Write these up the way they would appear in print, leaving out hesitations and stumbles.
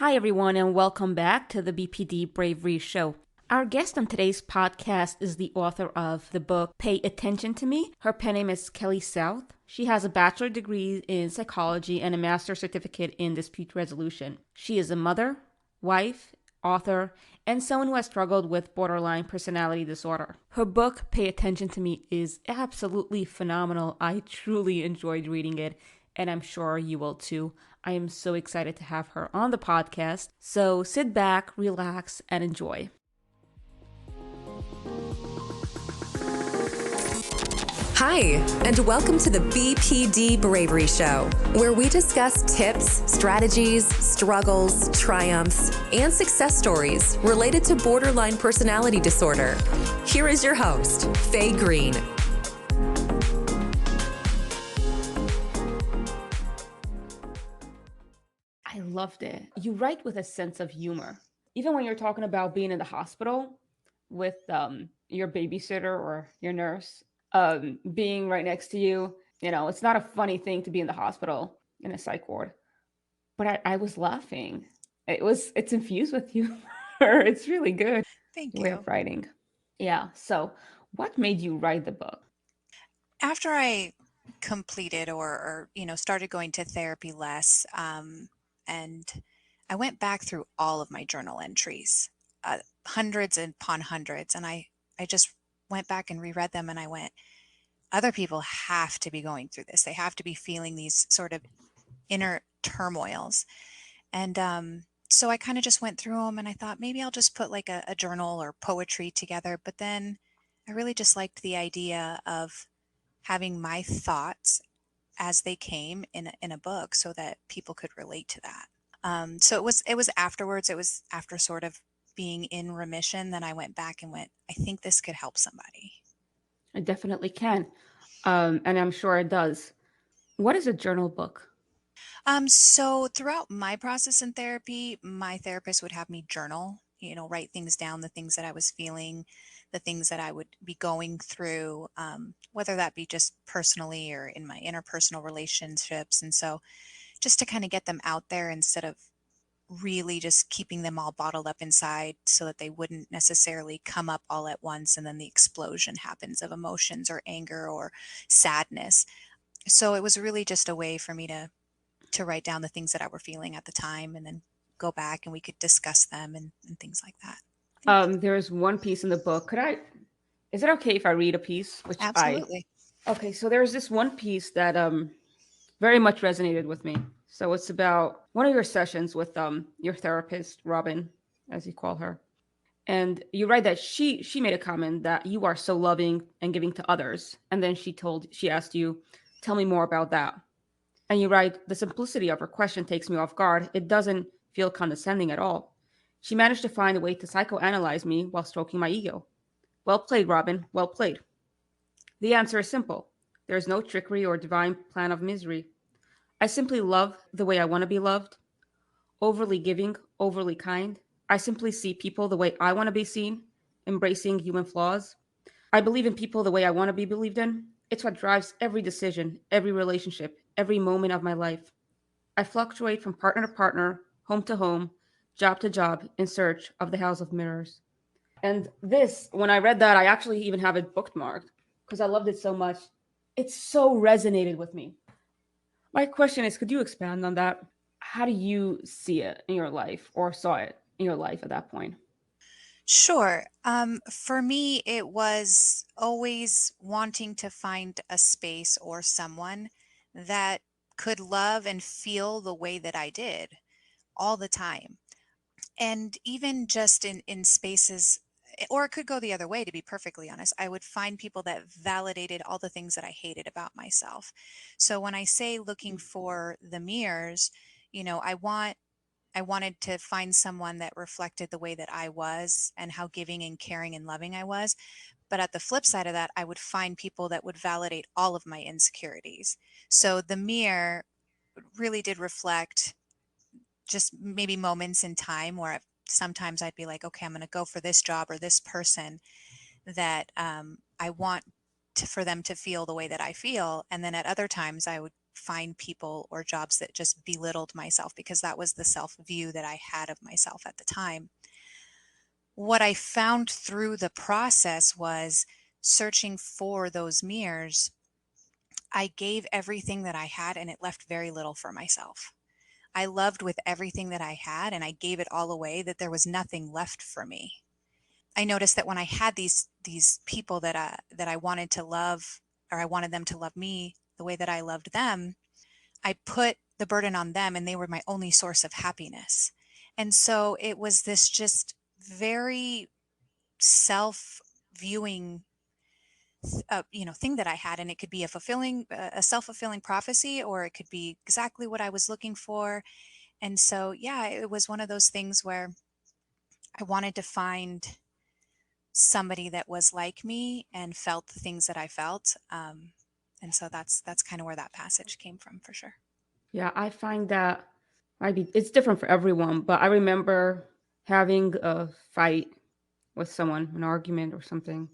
Hi, everyone, and welcome back to the BPD Bravery Show. Our guest on today's podcast is the author of the book Pay Attention to Me. Her pen name is Kelly South. She has a bachelor's degree in psychology and a master's certificate in dispute resolution. She is a mother, wife, author, and someone who has struggled with borderline personality disorder. Her book, Pay Attention to Me, is absolutely phenomenal. I truly enjoyed reading it, and I'm sure you will too. I am so excited to have her on the podcast. So sit back, relax, and enjoy. Hi, and welcome to the BPD Bravery Show, where we discuss tips, strategies, struggles, triumphs, and success stories related to borderline personality disorder. Here is your host, Faye Green. I loved it. You write with a sense of humor. Even when you're talking about being in the hospital with your babysitter or your nurse being right next to you, it's not a funny thing to be in the hospital in a psych ward. But I was laughing. It's infused with humor. It's really good. Thank Your way of you. writing. Yeah. So what made you write the book? After I completed or started going to therapy less, and I went back through all of my journal entries, hundreds upon hundreds, and I just went back and reread them, and I went, other people have to be going through this. They have to be feeling these sort of inner turmoils. And so I kind of just went through them and I thought maybe I'll just put like a journal or poetry together. But then I really just liked the idea of having my thoughts as they came in a book so that people could relate to that. So it was afterwards, it was after sort of being in remission, then I went back and went, I think this could help somebody. I definitely can. And I'm sure it does. What is a journal book? So throughout my process in therapy, my therapist would have me journal, write things down, the things that I was feeling, the things that I would be going through, whether that be just personally or in my interpersonal relationships. And so just to kind of get them out there instead of really just keeping them all bottled up inside so that they wouldn't necessarily come up all at once and then the explosion happens of emotions or anger or sadness. So it was really just a way for me to write down the things that I were feeling at the time and then go back and we could discuss them and things like that. There is one piece in the book. Is it okay if I read a piece? Absolutely. Okay, so there's this one piece that very much resonated with me. So it's about one of your sessions with your therapist, Robin, as you call her. And you write that she made a comment that you are so loving and giving to others. And then she asked you, tell me more about that. And you write, the simplicity of her question takes me off guard. It doesn't feel condescending at all. She managed to find a way to psychoanalyze me while stroking my ego. Well played, Robin, well played. The answer is simple. There is no trickery or divine plan of misery. I simply love the way I want to be loved, overly giving, overly kind. I simply see people the way I want to be seen, embracing human flaws. I believe in people the way I want to be believed in. It's what drives every decision, every relationship, every moment of my life. I fluctuate from partner to partner, home to home, job to job in search of the house of mirrors. And this, when I read that, I actually even have it bookmarked because I loved it so much. It so resonated with me. My question is, could you expand on that? How do you see it in your life or saw it in your life at that point? Sure. For me, it was always wanting to find a space or someone that could love and feel the way that I did all the time. And even just in spaces, or it could go the other way, to be perfectly honest. I would find people that validated all the things that I hated about myself. So when I say looking for the mirrors, you know, I wanted to find someone that reflected the way that I was and how giving and caring and loving I was. But at the flip side of that, I would find people that would validate all of my insecurities. So the mirror really did reflect just maybe moments in time where sometimes I'd be like, okay, I'm going to go for this job or this person that I want for them to feel the way that I feel. And then at other times I would find people or jobs that just belittled myself, because that was the self view that I had of myself at the time. What I found through the process was searching for those mirrors. I gave everything that I had and it left very little for myself. I loved with everything that I had and I gave it all away, that there was nothing left for me. I noticed that when I had these people that I wanted to love, or I wanted them to love me the way that I loved them, I put the burden on them and they were my only source of happiness. And so it was this just very self viewing thing that I had, and it could be a self-fulfilling prophecy, or it could be exactly what I was looking for. And so yeah, it was one of those things where I wanted to find somebody that was like me and felt the things that I felt. And so that's kind of where that passage came from, for sure. Yeah, I find that it's different for everyone, but I remember having a fight with someone, an argument or something.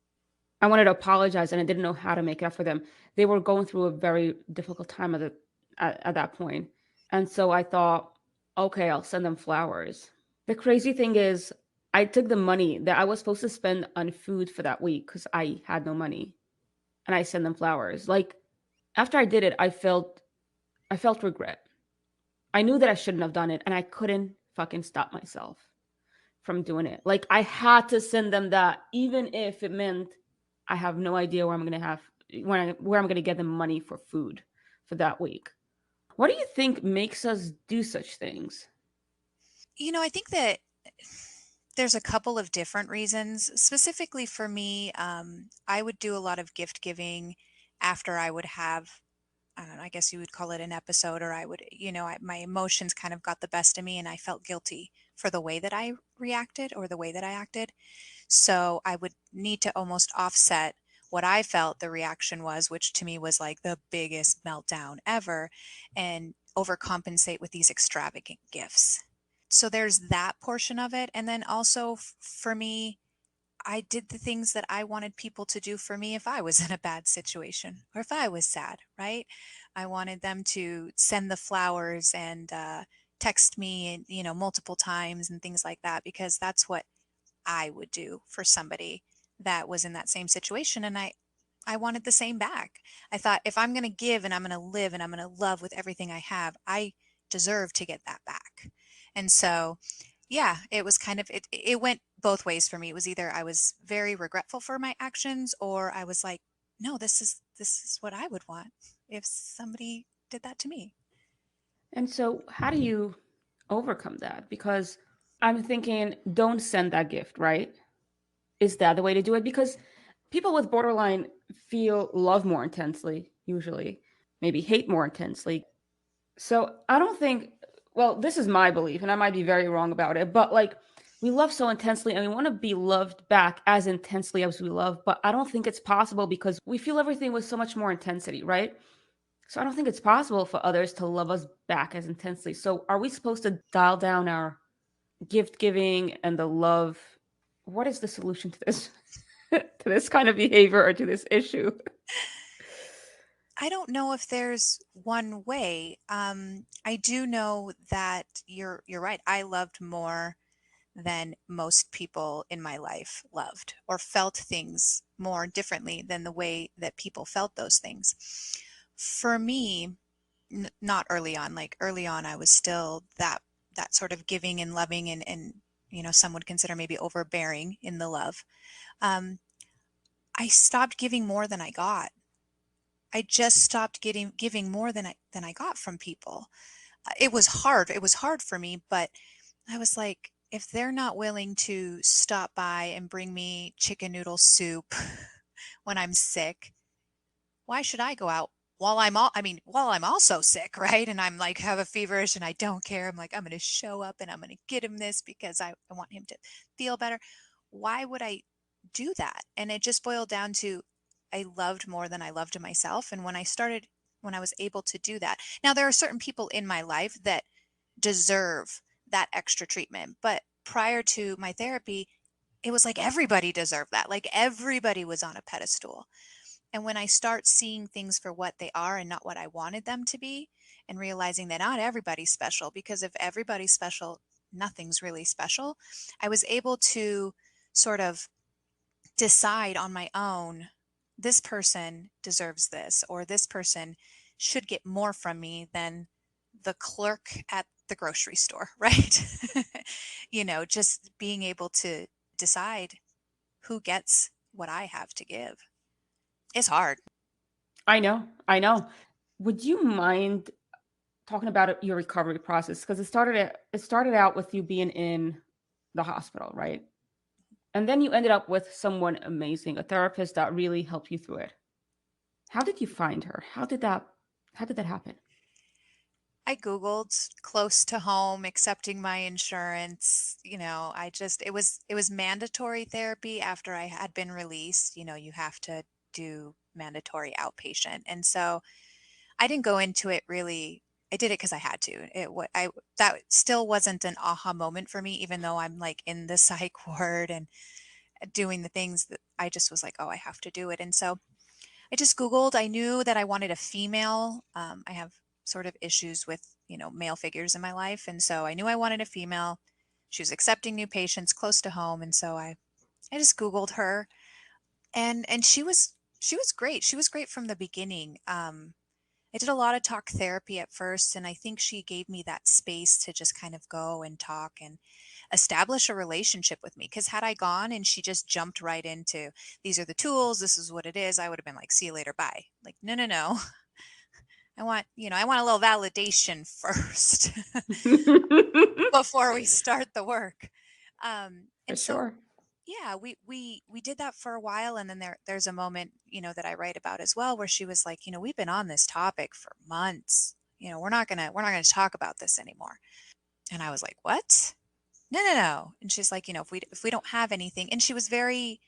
I wanted to apologize and I didn't know how to make it up for them. They were going through a very difficult time at that point. And so I thought, okay, I'll send them flowers. The crazy thing is, I took the money that I was supposed to spend on food for that week because I had no money, and I sent them flowers. Like after I did it, I felt regret. I knew that I shouldn't have done it, and I couldn't fucking stop myself from doing it. Like I had to send them that, even if it meant I have no idea where I'm gonna get the money for food for that week. What do you think makes us do such things? I think that there's a couple of different reasons. Specifically for me, I would do a lot of gift giving after I would have, I don't know, I guess you would call it an episode, or I would, my emotions kind of got the best of me and I felt guilty for the way that I reacted or the way that I acted. So I would need to almost offset what I felt the reaction was, which to me was like the biggest meltdown ever, and overcompensate with these extravagant gifts. So there's that portion of it. And then also for me, I did the things that I wanted people to do for me if I was in a bad situation or if I was sad, right? I wanted them to send the flowers and text me, multiple times and things like that, because that's what I would do for somebody that was in that same situation. And I wanted the same back. I thought, if I'm going to give and I'm going to live and I'm going to love with everything I have, I deserve to get that back. And so, yeah, it was kind of, it went both ways for me. It was either I was very regretful for my actions, or I was like, no, this is what I would want if somebody did that to me. And so, how do you overcome that? Because I'm thinking, don't send that gift, right? Is that the way to do it? Because people with borderline feel love more intensely, usually, maybe hate more intensely. So I don't think, well, this is my belief, and I might be very wrong about it, but like we love so intensely and we want to be loved back as intensely as we love, but I don't think it's possible because we feel everything with so much more intensity, right? So I don't think it's possible for others to love us back as intensely. So are we supposed to dial down our gift giving and the love? What is the solution to this? To this kind of behavior or to this issue? I don't know if there's one way. I do know that you're right. I loved more than most people in my life loved, or felt things more differently than the way that people felt those things. For me, not early on. Like early on, I was still that sort of giving and loving, and some would consider maybe overbearing in the love. Um, I stopped giving more than I got. I just stopped getting giving more than I got from people. It was hard. It was hard for me, but I was like, if they're not willing to stop by and bring me chicken noodle soup when I'm sick, why should I go out while I'm also sick, right? And I'm like have a feverish and I don't care. I'm like, I'm going to show up and I'm going to get him this because I want him to feel better. Why would I do that? And it just boiled down to, I loved more than I loved myself. And when I was able to do that, now there are certain people in my life that deserve that extra treatment. But prior to my therapy, it was like everybody deserved that. Like everybody was on a pedestal. And when I start seeing things for what they are and not what I wanted them to be, and realizing that not everybody's special, because if everybody's special, nothing's really special, I was able to sort of decide on my own, this person deserves this, or this person should get more from me than the clerk at the grocery store, right? Just being able to decide who gets what I have to give. It's hard. I know, I know. Would you mind talking about your recovery process? Because it started out with you being in the hospital, right? And then you ended up with someone amazing, a therapist that really helped you through it. How did you find her? How did that happen? I Googled close to home, accepting my insurance. It was mandatory therapy after I had been released. You have to do mandatory outpatient. And so I didn't go into it really. I did it because I had to. That still wasn't an aha moment for me, even though I'm like in the psych ward and doing the things that I just was like, oh, I have to do it. And so I just Googled. I knew that I wanted a female. I have sort of issues with, male figures in my life. And so I knew I wanted a female. She was accepting new patients close to home. And so I just Googled her, and she was great. She was great from the beginning. I did a lot of talk therapy at first, and I think she gave me that space to just kind of go and talk and establish a relationship with me. Because had I gone and she just jumped right into, these are the tools, this is what it is, I would have been like, see you later, bye. Like, no, no, no. I want a little validation first before we start the work. For And so sure. yeah, we did that for a while, and then there's a moment, that I write about as well, where she was like, we've been on this topic for months. We're not gonna talk about this anymore. And I was like, what? No, no, no. And she's like, if we don't have anything, and she was very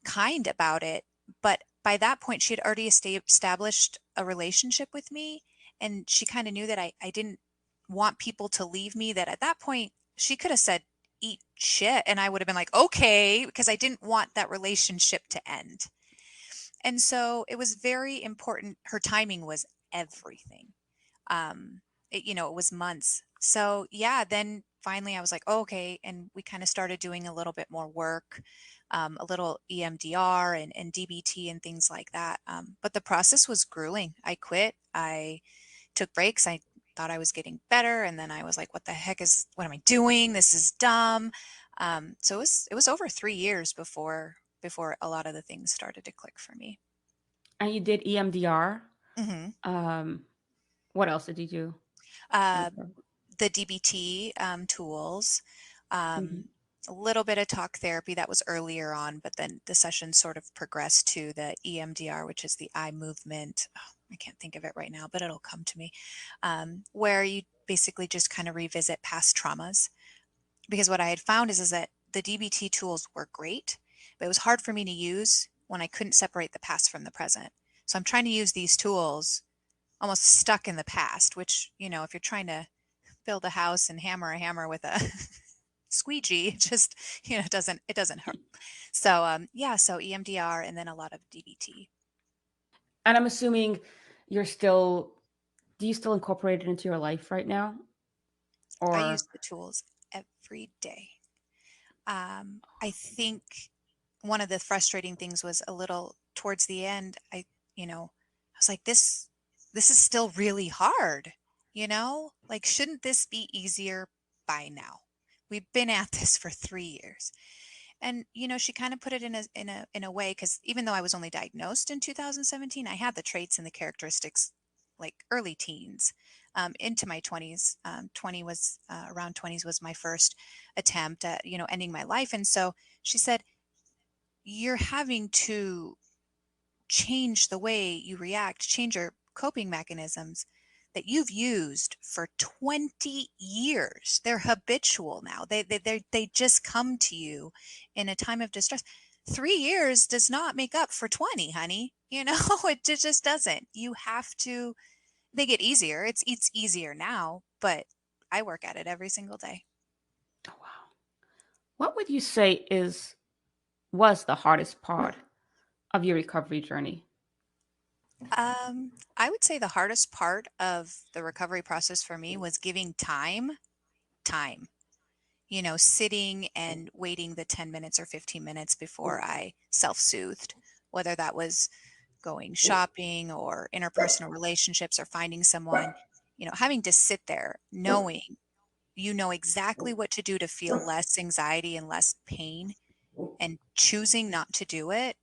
kind about it, but by that point she had already established a relationship with me, and she kind of knew that I didn't want people to leave me, that at that point she could have said eat shit and I would have been like, okay, because I didn't want that relationship to end. And so it was very important. Her timing was everything. It was months. So yeah, then finally I was like, oh, okay. And we kind of started doing a little bit more work, a little EMDR and DBT and things like that. But the process was grueling. I quit. I took breaks. I thought I was getting better. And then I was like, what am I doing? This is dumb. So it was over 3 years before a lot of the things started to click for me. And you did EMDR. hmm Um, what else did you do? Uh, the DBT tools, Mm-hmm. um, a little bit of talk therapy that was earlier on, but then the session sort of progressed to the EMDR, which is the eye movement. Oh, I can't think of it right now, but it'll come to me, where you basically just kind of revisit past traumas. Because what I had found is that the DBT tools were great, but it was hard for me to use when I couldn't separate the past from the present. So I'm trying to use these tools almost stuck in the past, which, if you're trying to build a house and hammer a hammer with a squeegee, it just, it doesn't hurt. So yeah, so EMDR and then a lot of DBT. And I'm assuming you're still. Do you still incorporate it into your life right now, I or use the tools every day. I think one of the frustrating things was a little towards the end. I was like, this is still really hard, like, shouldn't this be easier by now? We've been at this for 3 years. And she kind of put it in a way, because even though I was only diagnosed in 2017, I had the traits and the characteristics like early teens, into my 20s. 20 was around 20s was my first attempt at ending my life. And so she said, you're having to change the way you react, change your coping mechanisms that you've used for 20 years. They're habitual now. They just come to you in a time of distress. 3 years does not make up for 20, honey. It just doesn't. You have to, they get easier. It's easier now, but I work at it every single day. oh, wow, what would you say is was the hardest part of your recovery journey? I would say the hardest part of the recovery process for me was giving time, sitting and waiting the 10 minutes or 15 minutes before I self soothed, whether that was going shopping or interpersonal relationships or finding someone, having to sit there knowing you know exactly what to do to feel less anxiety and less pain and choosing not to do it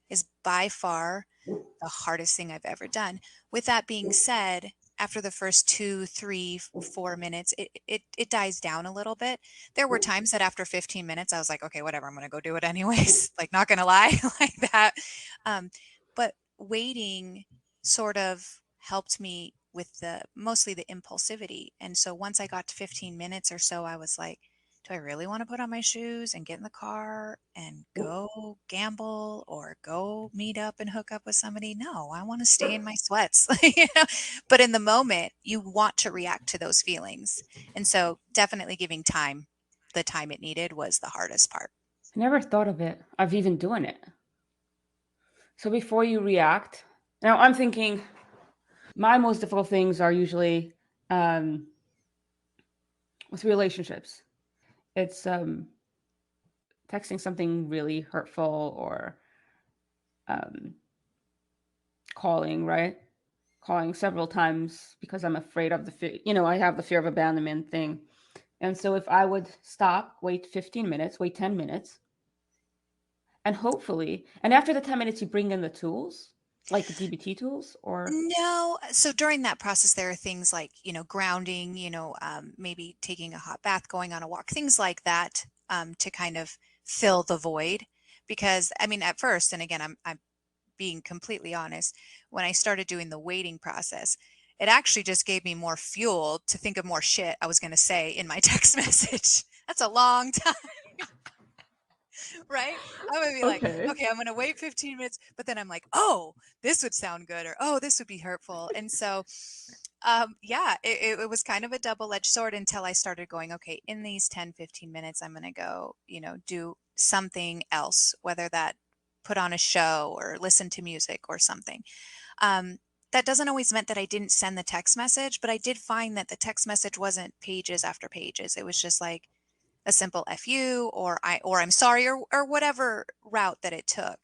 is by far the hardest thing I've ever done. With that being said, after the first 2, 3, 4 minutes, it dies down a little bit. There were times that after 15 minutes, I was like, okay, whatever, I'm gonna go do it anyways. Like, not gonna lie, like that. Um, but waiting sort of helped me with the mostly the impulsivity. And so once I got to 15 minutes or so, I was like, do I really want to put on my shoes and get in the car and go gamble or go meet up and hook up with somebody? No, I want to stay in my sweats. But in the moment, you want to react to those feelings. And so definitely giving time the time it needed was the hardest part. I never thought of even doing it. So before you react, now I'm thinking my most difficult things are usually um, with relationships. It's texting something really hurtful or um, calling, right? Calling several times because I'm afraid of I have the fear of abandonment thing. And so if I would stop, wait 15 minutes, wait 10 minutes, and hopefully, and after the 10 minutes, you bring in the tools, like the DBT tools, or No. So during that process, there are things like, grounding, maybe taking a hot bath, going on a walk, things like that, to kind of fill the void. Because I mean, at first, and again, I'm being completely honest, when I started doing the waiting process, it actually just gave me more fuel to think of more shit I was going to say in my text message. That's a long time. Right? I would be like, okay. okay, I'm gonna wait 15 minutes, but then I'm like, oh, this would sound good, or oh, this would be hurtful. And so, yeah, it was kind of a double-edged sword until I started going, okay, in these 10, 15 minutes, I'm gonna go, do something else, whether that put on a show or listen to music or something. That doesn't always meant that I didn't send the text message, but I did find that the text message wasn't pages after pages. It was just like, a simple "fu" or I'm sorry or whatever route that it took.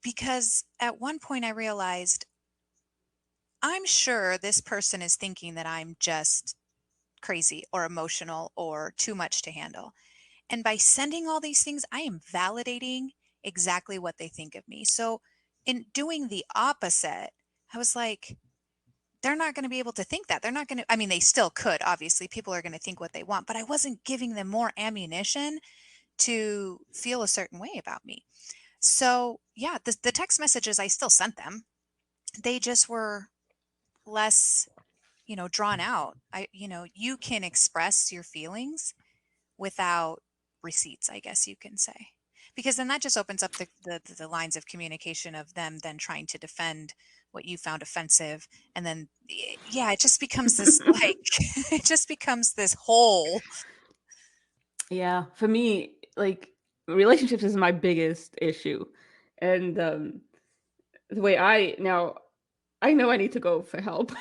Because at one point I realized I'm sure this person is thinking that I'm just crazy or emotional or too much to handle. And by sending all these things, I am validating exactly what they think of me. So in doing the opposite, I was like, they're not going to be able to think that. They're not going to, I mean, they still could, obviously. People are going to think what they want, but I wasn't giving them more ammunition to feel a certain way about me. So, yeah, the text messages, I still sent them. They just were less, drawn out. You can express your feelings without receipts, I guess you can say. Because then that just opens up the lines of communication of them then trying to defend what you found offensive. And then, yeah, it just becomes this like, it just becomes this whole. Yeah, for me, like relationships is my biggest issue, and the way I know I need to go for help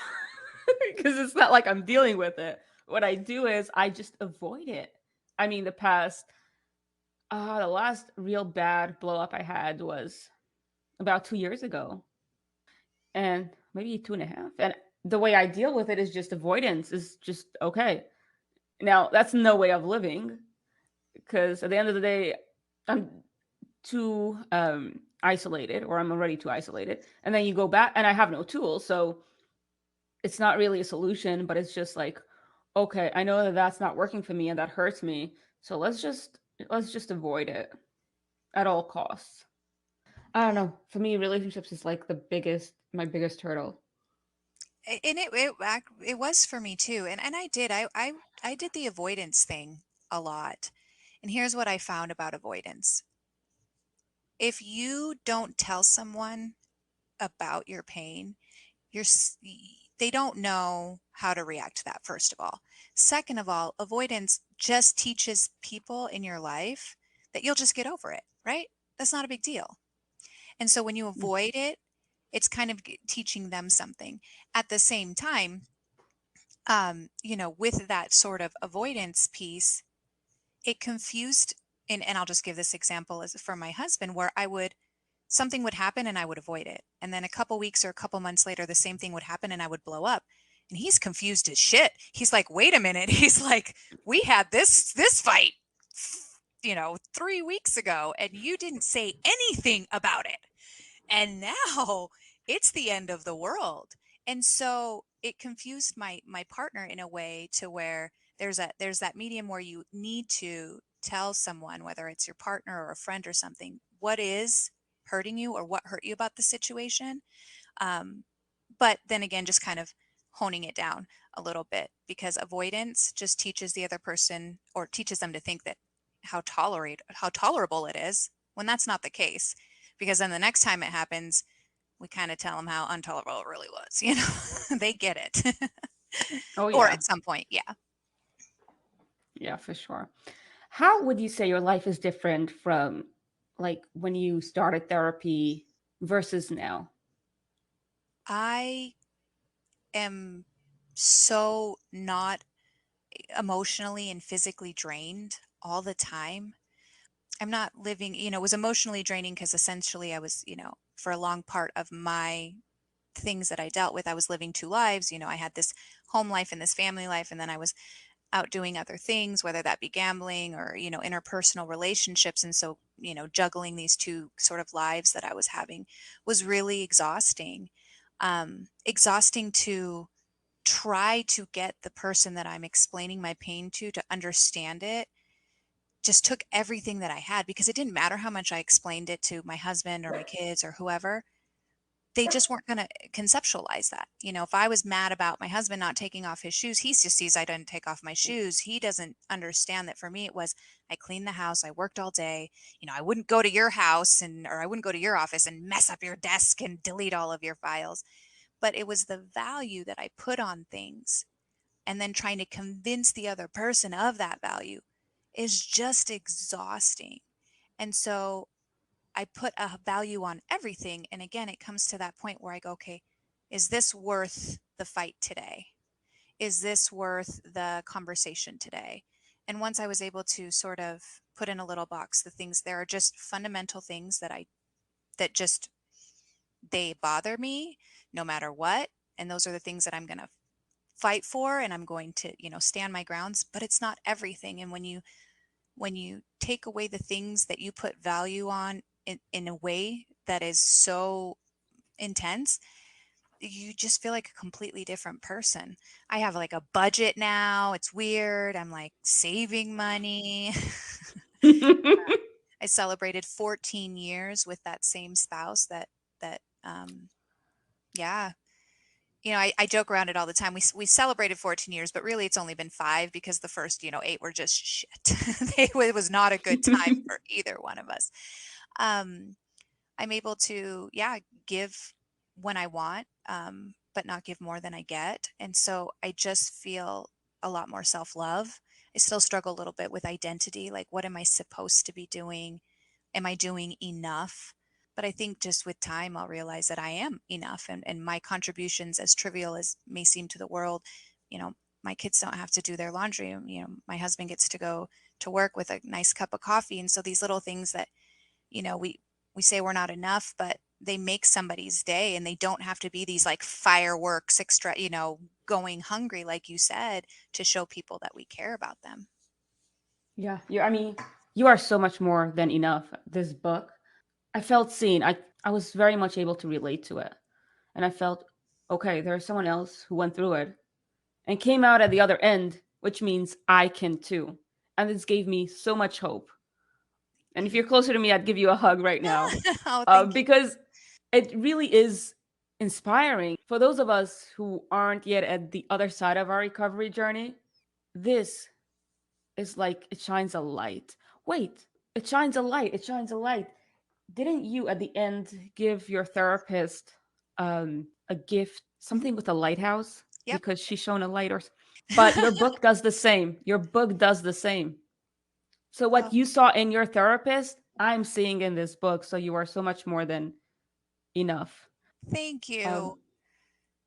because it's not like I'm dealing with it. What I do is I just avoid it. I mean, the last real bad blow up I had was about 2 years ago, and maybe 2.5. And the way I deal with it is just avoidance. Is just okay. Now that's no way of living because at the end of the day, I'm too isolated, or I'm already too isolated, and then you go back, and I have no tools, so it's not really a solution, but it's just like, okay, I know that that's not working for me and that hurts me, so let's just avoid it at all costs. I don't know. For me, relationships is like my biggest hurdle. And it was for me too. And I did the avoidance thing a lot. And here's what I found about avoidance. If you don't tell someone about your pain, they don't know how to react to that, first of all. Second of all, avoidance just teaches people in your life that you'll just get over it, right? That's not a big deal. And so when you avoid it, it's kind of teaching them something. At the same time, with that sort of avoidance piece, it confused, and I'll just give this example as for my husband, where something would happen and I would avoid it. And then a couple weeks or a couple months later, the same thing would happen and I would blow up. And he's confused as shit. He's like, wait a minute. He's like, we had this fight, 3 weeks ago, and you didn't say anything about it. And now it's the end of the world. And so it confused my partner in a way to where there's that medium where you need to tell someone, whether it's your partner or a friend or something, what is hurting you or what hurt you about the situation. um, but then again, just kind of honing it down a little bit, because avoidance just teaches the other person, or teaches them to think that how tolerable it is, when that's not the case. Because then the next time it happens, we kind of tell them how intolerable it really was. They get it. Oh Or yeah. at some point, yeah. Yeah, for sure. How would you say your life is different from like when you started therapy versus now? I am so not emotionally and physically drained all the time. I'm not living, it was emotionally draining because essentially I was, for a long part of my things that I dealt with, I was living two lives. I had this home life and this family life, and then I was out doing other things, whether that be gambling or, interpersonal relationships. And so, juggling these two sort of lives that I was having was really exhausting. Exhausting to try to get the person that I'm explaining my pain to understand it. Just took everything that I had, because it didn't matter how much I explained it to my husband or my kids or whoever. They just weren't going to conceptualize that. If I was mad about my husband not taking off his shoes, he just sees I didn't take off my shoes. He doesn't understand that for me it was, I cleaned the house, I worked all day. I wouldn't go to your house or I wouldn't go to your office and mess up your desk and delete all of your files. But it was the value that I put on things, and then trying to convince the other person of that value is just exhausting. And so I put a value on everything. And again, it comes to that point where I go, okay, is this worth the fight today? Is this worth the conversation today? And once I was able to sort of put in a little box the things, there are just fundamental things that just, they bother me no matter what. And those are the things that I'm going to fight for, and I'm going to, stand my grounds, but it's not everything. And when you take away the things that you put value on in a way that is so intense, you just feel like a completely different person. I have like a budget now. It's weird. I'm like saving money. I celebrated 14 years with that same spouse that yeah. I joke around it all the time. We celebrated 14 years, but really it's only been 5, because the first, 8 were just shit. It was not a good time for either one of us. Um, I'm able to, yeah, give when I want, but not give more than I get. And so I just feel a lot more self-love. I still struggle a little bit with identity. Like, what am I supposed to be doing? Am I doing enough? But I think just with time, I'll realize that I am enough. And my contributions, as trivial as may seem to the world, you know, my kids don't have to do their laundry. My husband gets to go to work with a nice cup of coffee. And so these little things that, we say we're not enough, but they make somebody's day, and they don't have to be these like fireworks extra, going hungry, like you said, to show people that we care about them. Yeah, I mean, you are so much more than enough. This book, I felt seen. I was very much able to relate to it. And I felt, okay, there's someone else who went through it and came out at the other end, which means I can too. And this gave me so much hope. And if you're closer to me, I'd give you a hug right now, Oh, thank you. because it really is inspiring for those of us who aren't yet at the other side of our recovery journey. This is like it shines a light. Wait, it shines a light. It shines a light. Didn't you at the end give your therapist a gift, Mhm. something with a lighthouse Yep. because she shone a light, or but your book does the same. Your book does the same. So Oh, what you saw in your therapist, I'm seeing in this book. So you are so much more than enough. Thank you. Um,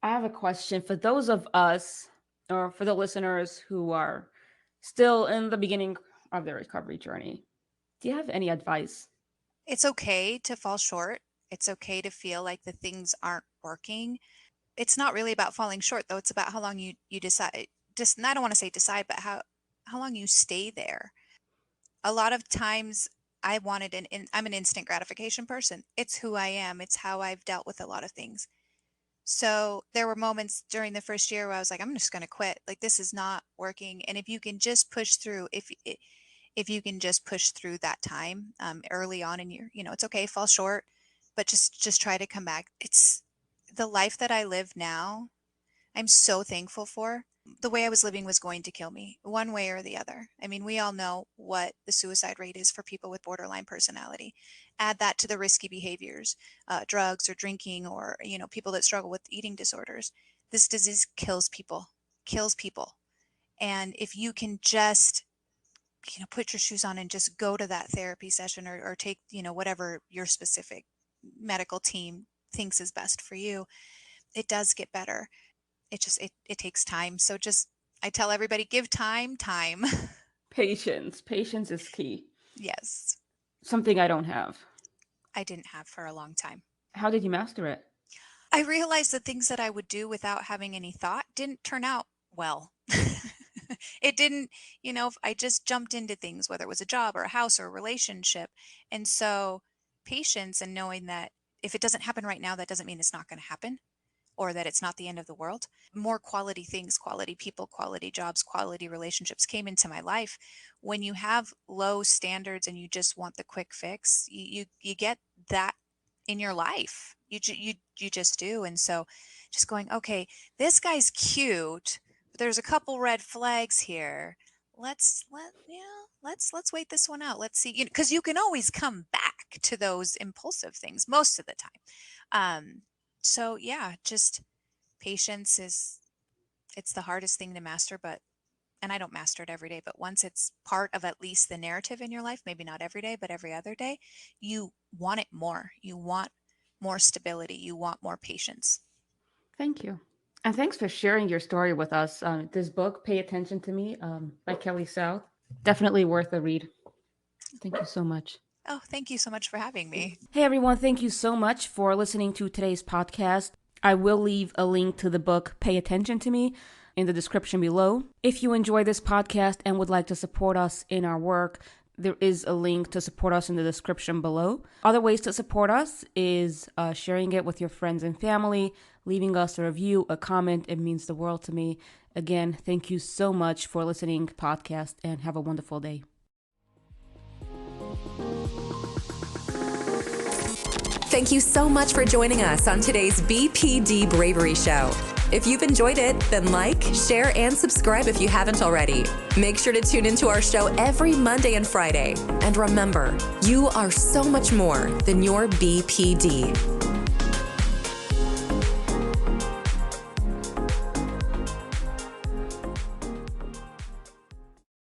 I have a question for those of us, or for the listeners who are still in the beginning of their recovery journey. Do you have any advice? It's okay to fall short. It's okay to feel like the things aren't working. It's not really about falling short though. It's about how long you decide. Just, and I don't want to say decide, but how long you stay there. A lot of times I wanted I'm an instant gratification person. It's who I am. It's how I've dealt with a lot of things. So there were moments during the first year where I was like, I'm just going to quit. Like, this is not working. And if you can just push through, if you can just push through that time early on in your, it's okay, fall short, but just try to come back. It's the life that I live now. I'm so thankful for. The way I was living was going to kill me one way or the other. I mean, we all know what the suicide rate is for people with borderline personality. Add that to the risky behaviors, drugs or drinking, or, people that struggle with eating disorders. This disease kills people, kills people. And if you can just, put your shoes on and just go to that therapy session, or take, whatever your specific medical team thinks is best for you, it does get better. It takes time. So just, I tell everybody, give time. Patience. Patience is key. Yes, Something I don't have. I didn't have for a long time. How did you master it? I realized the things that I would do without having any thought didn't turn out well. It didn't, I just jumped into things, whether it was a job or a house or a relationship. And so patience, and knowing that if it doesn't happen right now, that doesn't mean it's not going to happen, or that it's not the end of the world. More quality things, quality people, quality jobs, quality relationships came into my life. When you have low standards and you just want the quick fix, you get that in your life. You just do. And so just going, okay, this guy's cute, but there's a couple red flags here. Let's wait this one out. Let's see, because you can always come back to those impulsive things most of the time. So yeah, just patience it's the hardest thing to master, and I don't master it every day, but once it's part of at least the narrative in your life, maybe not every day, but every other day, you want it more. You want more stability. You want more patience. Thank you. And thanks for sharing your story with us. This book, Pay Attention to Me, by Kelly South, definitely worth a read. Thank you so much. Oh, thank you so much for having me. Hey, everyone. Thank you so much for listening to today's podcast. I will leave a link to the book, Pay Attention to Me, in the description below. If you enjoy this podcast and would like to support us in our work, there is a link to support us in the description below. Other ways to support us is sharing it with your friends and family, leaving us a review, a comment. It means the world to me. Again, thank you so much for listening to the podcast, and have a wonderful day. Thank you so much for joining us on today's BPD Bravery Show. If you've enjoyed it, then like, share, and subscribe if you haven't already. Make sure to tune into our show every Monday and Friday. And remember, you are so much more than your BPD.